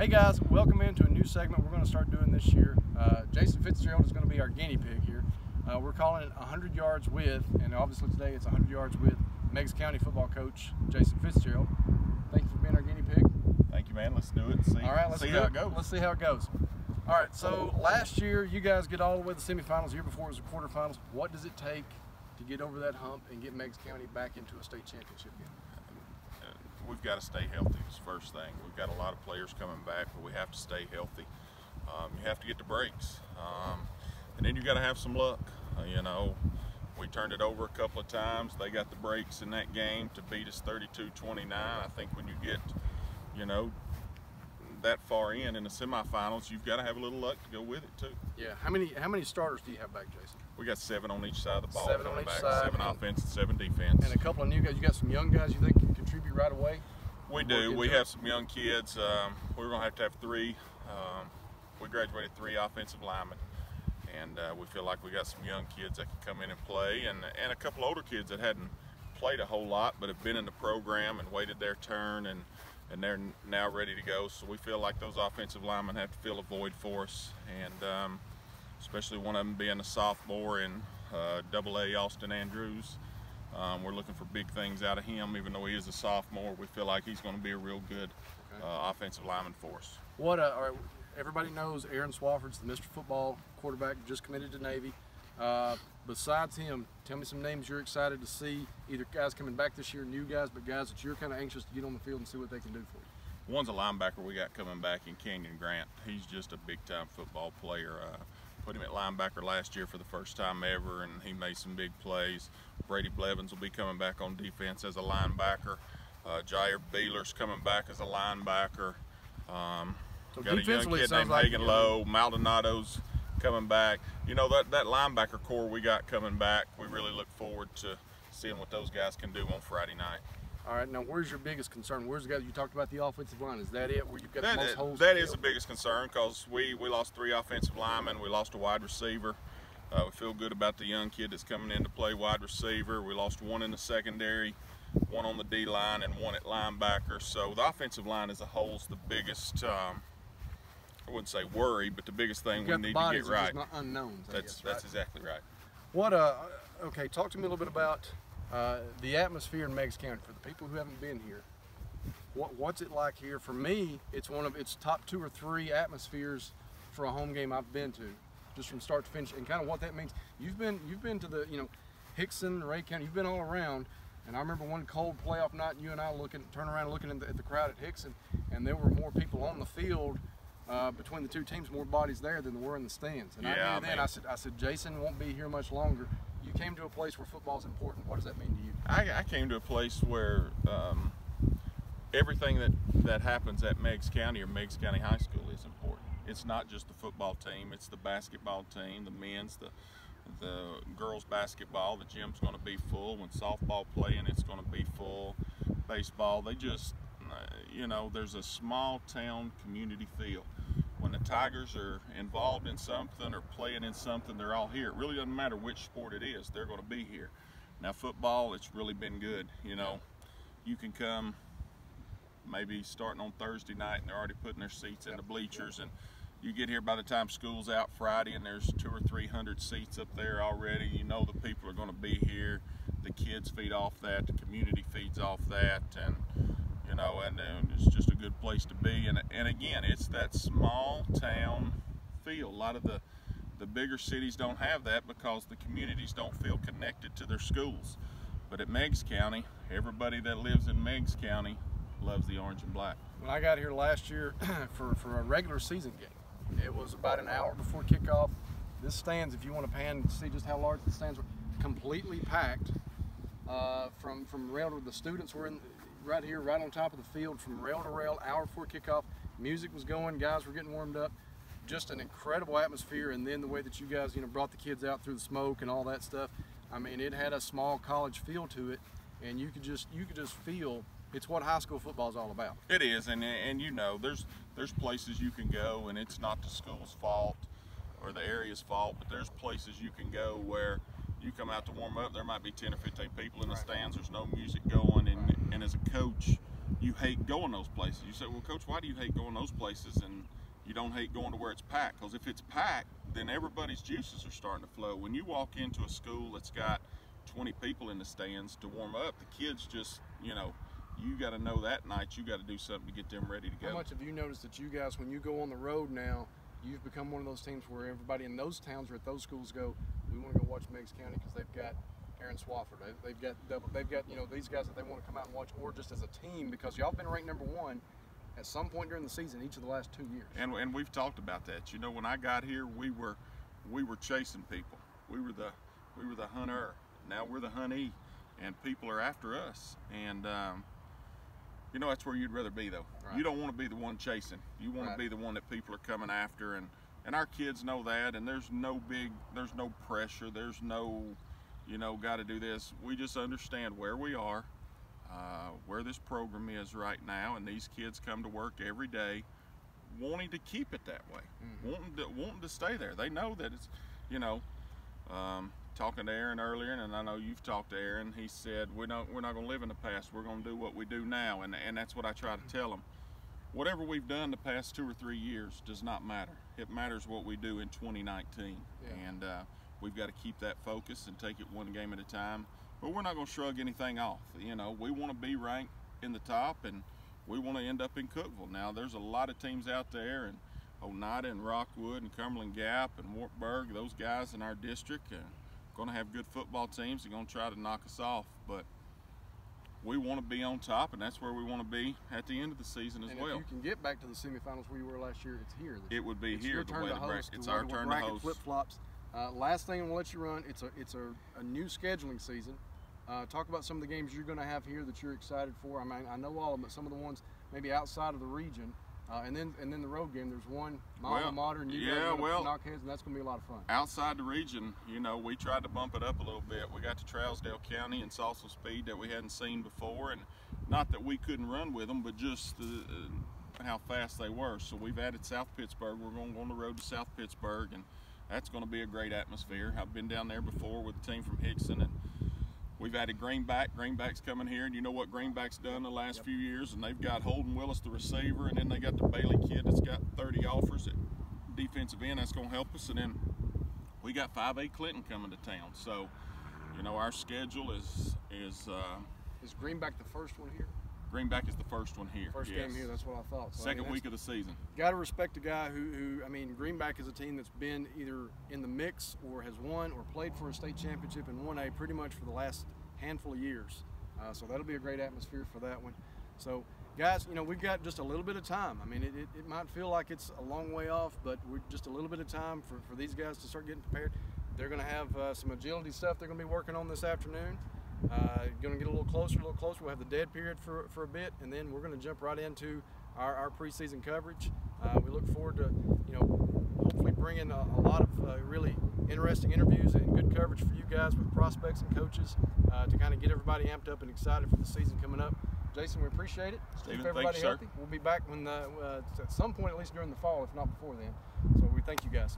Hey guys, welcome into a new segment we're going to start doing this year. Jason Fitzgerald is going to be our guinea pig here. We're calling it 100 Yards With, and obviously today it's 100 Yards With Meigs County football coach Jason Fitzgerald. Thank you for being our guinea pig. Thank you, man. Let's do it and see, all right, let's see how it goes. Let's see how it goes. All right, so last year you guys get all the way to the semifinals. The year before it was the quarterfinals. What does it take to get over that hump and get Meigs County back into a state championship game? We've got to stay healthy is the first thing. We've got a lot of players coming back, but we have to stay healthy. You have to get the breaks. And then you got to have some luck. You know, we turned it over a couple of times. They got the breaks in that game to beat us 32-29. I think when you get, you know, that far in the semifinals, you've got to have a little luck to go with it too. Yeah. How many starters do you have back, Jason? We got 7 on each side of the ball. 7 on each side. 7 offense and 7 defense. And a couple of new guys. You got some young guys you think can contribute right away? We do. We have some young kids. We're going to have 3. We graduated 3 offensive linemen. And we feel like we got some young kids that can come in and play. And a couple older kids that hadn't played a whole lot but have been in the program and waited their turn. And they're now ready to go. So we feel like those offensive linemen have to fill a void for us. And especially one of them being a sophomore in AA Austin Andrews. We're looking for big things out of him. Even though he is a sophomore, we feel like he's going to be a real good offensive lineman for us. All right, everybody knows Aaron Swafford's the Mr. Football quarterback, just committed to Navy. Besides him, tell me some names you're excited to see, either guys coming back this year, new guys, but guys that you're kind of anxious to get on the field and see what they can do for you. One's a linebacker we got coming back in Kenyon Grant. He's just a big-time football player. Put him at linebacker last year for the first time ever, and he made some big plays. Brady Blevins will be coming back on defense as a linebacker. Jair Beeler's coming back as a linebacker. So got a young kid named Hagen Lowe. Maldonado's coming back. You know, that linebacker core we got coming back, we really look forward to seeing what those guys can do on Friday night. All right, now where's your biggest concern? Where's the guys you talked about the offensive line? Is that it? Where you've got the most holes? That is the biggest concern because we lost 3 offensive linemen. We lost a wide receiver. We feel good about the young kid that's coming in to play wide receiver. We lost 1 in the secondary, 1 on the D line, and 1 at linebacker. So the offensive line as a whole is the biggest. I wouldn't say worry, but the biggest thing we need to get right. Not unknowns. That's exactly right. What? Okay, talk to me a little bit about the atmosphere in Meigs County for the people who haven't been here. What's it like here? For me, it's one of its top 2 or 3 atmospheres for a home game I've been to, just from start to finish. And kind of what that means. You've been to the Hickson, Ray County. You've been all around. And I remember one cold playoff night, you and I turn around looking at the crowd at Hickson, and there were more people on the field between the 2 teams, more bodies there than there were in the stands. And yeah, I said, Jason won't be here much longer. You came to a place where football is important. What does that mean to you? I came to a place where everything that happens at Meigs County or Meigs County High School is important. It's not just the football team, it's the basketball team, the men's, the girls basketball. The gym's going to be full. When softball playing, it's going to be full. Baseball, they just, you know, there's a small town community feel. When the Tigers are involved in something or playing in something, they're all here. It really doesn't matter which sport it is, they're going to be here. Now football, it's really been good. You know, you can come maybe starting on Thursday night and they're already putting their seats in the bleachers, and you get here by the time school's out Friday and there's 200 or 300 seats up there already. You know the people are going to be here. The kids feed off that, the community feeds off that, and you know, and it's just a good place to be. And again, it's that small town feel. A lot of the bigger cities don't have that because the communities don't feel connected to their schools. But at Meigs County, everybody that lives in Meigs County loves the orange and black. When I got here last year for a regular season game, it was about an hour before kickoff. This stands, if you want to pan and see just how large the stands were, completely packed from rail to the students were in right here, right on top of the field, from rail to rail, hour before kickoff. Music was going, guys were getting warmed up. Just an incredible atmosphere, and then the way that you guys, brought the kids out through the smoke and all that stuff. I mean, it had a small college feel to it, and you could just feel it's what high school football is all about. It is, and you know, there's places you can go, and it's not the school's fault or the area's fault, but there's places you can go where you come out to warm up, there might be 10 or 15 people in the stands, there's no music going, and as a coach, you hate going those places. You say, well, Coach, why do you hate going those places and you don't hate going to where it's packed? Because if it's packed, then everybody's juices are starting to flow. When you walk into a school that's got 20 people in the stands to warm up, the kids just, you know, you got to know that night you got to do something to get them ready to go. How much have you noticed that you guys, when you go on the road now, you've become one of those teams where everybody in those towns or at those schools go, we want to go watch Meigs County because they've got Aaron Swafford, they've got you know, these guys that they want to come out and watch, or just as a team, because y'all been ranked #1 at some point during the season each of the last 2 years. And we've talked about that. You know, when I got here, we were chasing people. We were the hunter. Now we're the huntee, and people are after us. And you know, that's where you'd rather be, though. Right. You don't want to be the one chasing. You want to be the one that people are coming after, and our kids know that. And there's no pressure. There's no, you know, got to do this. We just understand where we are, where this program is right now, and these kids come to work every day wanting to keep it that way, wanting to stay there. They know that it's, you know, talking to Aaron earlier, and I know you've talked to Aaron, he said we're not going to live in the past, we're going to do what we do now, and that's what I try to tell them. Whatever we've done the past 2 or 3 years does not matter. It matters what we do in 2019, and we've got to keep that focus and take it one game at a time, but we're not going to shrug anything off. You know, we want to be ranked in the top, and we want to end up in Cookeville. Now, there's a lot of teams out there, and Oneida and Rockwood and Cumberland Gap and Wartburg, those guys in our district are going to have good football teams. They're going to try to knock us off, but we want to be on top, and that's where we want to be at the end of the season as well. If you can get back to the semifinals where you were last year, it's here. It would be here. It's your turn to host. It's our turn to host. Flip-flops. Last thing we'll let you run. It's a new scheduling season. Talk about some of the games you're going to have here that you're excited for. I mean, I know all of them, but some of the ones maybe outside of the region. And then the road game, there's one alma mater, and you guys are going to knock heads, and that's going to be a lot of fun. Outside the region, you know, we tried to bump it up a little bit. We got to Trousdale County and saw some speed that we hadn't seen before, and not that we couldn't run with them, but just how fast they were. So we've added South Pittsburgh. We're going to go on the road to South Pittsburgh, and that's going to be a great atmosphere. I've been down there before with the team from Hickson, and we've added Greenback. Greenback's coming here, and you know what Greenback's done the last few years, and they've got Holden Willis, the receiver, and then they got the Bailey kid that's got 30 offers at defensive end. That's going to help us. And then we got 5A Clinton coming to town. So, you know, our schedule is Greenback the first one here? Greenback is the first one here. First game here, that's what I thought. So, Second week of the season. Got to respect a guy who, I mean, Greenback is a team that's been either in the mix or has won or played for a state championship in 1A pretty much for the last handful of years. So that'll be a great atmosphere for that one. So, guys, you know, we've got just a little bit of time. I mean, it might feel like it's a long way off, but we're just a little bit of time for these guys to start getting prepared. They're going to have some agility stuff they're going to be working on this afternoon. Going to get a little closer. We'll have the dead period for a bit, and then we're going to jump right into our preseason coverage. We look forward to, you know, hopefully bringing a lot of really interesting interviews and good coverage for you guys with prospects and coaches to kind of get everybody amped up and excited for the season coming up. Jason, we appreciate it. Stephen, keep everybody thank you, healthy. We'll be back when at some point, at least during the fall, if not before then. So we thank you guys.